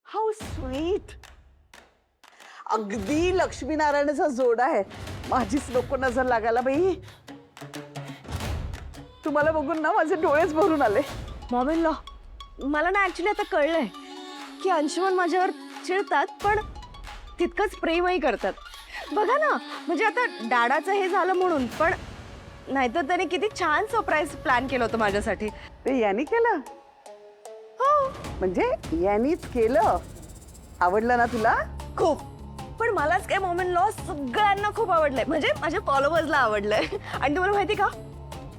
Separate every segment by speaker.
Speaker 1: How sweet. अगदी लक्ष्मीनारायणाचा जोड आहे. माझीच नको नजर लागायला बाई. तुम्हाला बघून ना माझे डोळेच भरून आले.
Speaker 2: मॉम इन लॉ, मला ना ऍक्च्युली आता कळलंय की अंशुमन माझ्यावर चिडतात पण तितकंच प्रेमही करतात. बघा ना, म्हणजे आता डाडाचं हे झालं म्हणून, पण नाहीतर त्याने किती छान सरप्राईज प्लॅन केलं होतं माझ्यासाठी.
Speaker 1: ते यांनी केलं?
Speaker 2: हो,
Speaker 1: म्हणजे यांनीच केलं? आवडलं ना तुला?
Speaker 2: खूप. पण मलाच काय मॉम इन लॉ, सगळ्यांना खूप आवडलंय. म्हणजे माझ्या फॉलोअर्सला आवडलंय. आणि तुम्हाला माहिती का,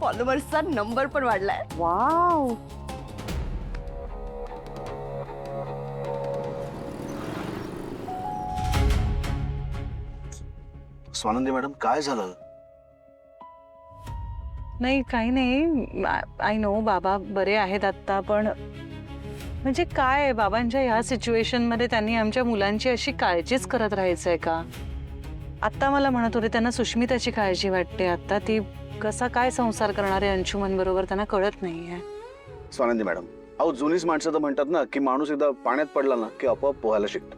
Speaker 2: फॉलोअर्सचा नंबर पण वाढलाय.
Speaker 1: वाव.
Speaker 3: स्वानंदी मॅडम, काय झालं?
Speaker 4: नाही, काही नाही. आय नो बाबा बरे आहेत आत्ता, पण म्हणजे काय आहे, बाबांच्या ह्या सिच्युएशनमध्ये त्यांनी आमच्या मुलांची अशी काळजीच करत राहायचंय का? आत्ता मला म्हणत होते त्यांना सुष्मिताची काळजी वाटते. आता ती कसा काय संसार करणार आहे अंशुमन बरोबर त्यांना कळत नाहीये.
Speaker 3: स्वानंदी मॅडम, अहो जुनीच माणसं तर म्हणतात ना की माणूस एकदा पाण्यात पडला ना की आपोआप पोहायला शिकतो.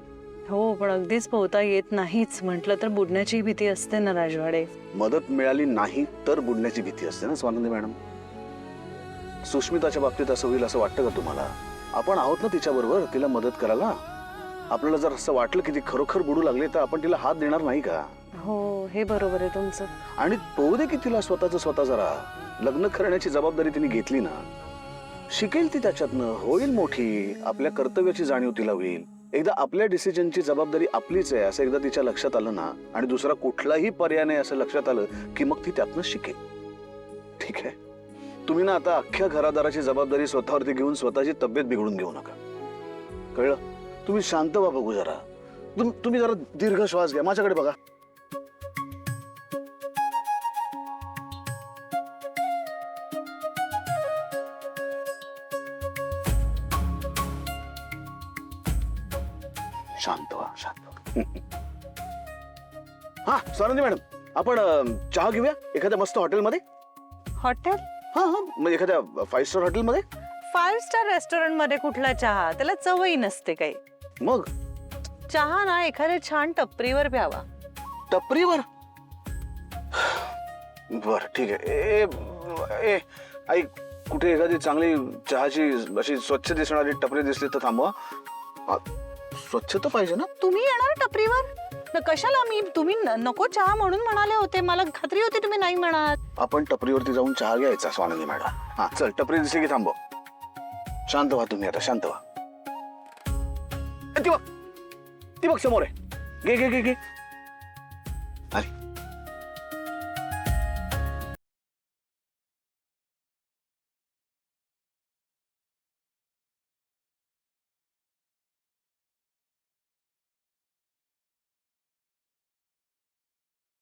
Speaker 4: हो, पण अगदीच पोहता येत नाहीच म्हटलं तर बुडण्याची भीती असते ना राजवाडे.
Speaker 3: मदत मिळाली नाही तर बुडण्याची भीती असते ना स्वानंदी मॅडम. सुष्मिताच्या बाबतीत असं होईल असं वाटतं का तुम्हाला? आपण आहोत ना तिच्या बरोबर, तिला मदत करायला. आपल्याला जर असं वाटलं की ती खरोखर बुडू लागली तर आपण तिला हात देणार नाही का?
Speaker 4: हो, हे बरोबर आहे तुमचं.
Speaker 3: आणि पोहू दे की तिला स्वतः जरा. लग्न करण्याची जबाबदारी तिने घेतली ना, शिकेल ती त्याच्यातनं, होईल मोठी. आपल्या कर्तव्याची जाणीव तिला होईल. एकदा आपल्या डिसिजनची जबाबदारी आपलीच आहे असं एकदा तिच्या लक्षात आलं ना, आणि दुसरा कुठलाही पर्याय नाही असं लक्षात आलं की मग ती त्यातनं शिकेल. ठीक आहे, तुम्ही ना आता अख्ख्या घरादाराची जबाबदारी स्वतःवरती घेऊन स्वतःची तब्येत बिघडून घेऊ नका, कळलं? तुम्ही शांत व्हा, बघू जरा. तुम्ही जरा दीर्घ श्वास घ्या, माझ्याकडे बघा. शांत व्हा, शांत. हा स्वानंदी मॅडम, आपण चहा घेऊया एखाद्या मस्त हॉटेलमध्ये.
Speaker 4: हॉटेल?
Speaker 3: हा हा, म्हणजे एखाद्या 5 स्टार हॉटेलमध्ये.
Speaker 4: 5 स्टार रेस्टॉरंट मध्ये कुठला चहा? त्याला चवही नसते काही.
Speaker 3: मग
Speaker 4: चहा ना एखाद्या छान टपरीवर प्यावा.
Speaker 3: टपरीवर? बर ठीक आहे. ए ए आई, कुठे एखादी चांगली चहाची अशी स्वच्छ दिसणारी टपरी दिसली तर थांबवा. स्वच्छ तर पाहिजे ना.
Speaker 4: तुम्ही येणार टपरीवर? कशाला? तुम्ही नको चहा म्हणून म्हणाले होते, मला खात्री होती तुम्ही नाही म्हणाल.
Speaker 3: आपण टपरीवरती जाऊन चहा घ्यायचा स्वानंदी मॅडम. हा चल, टपरी दिसली की थांबव. शांत व्हा तुम्ही आता, शांत व्हा. ती बघ समोर आहे. घे घे घे घे. अरे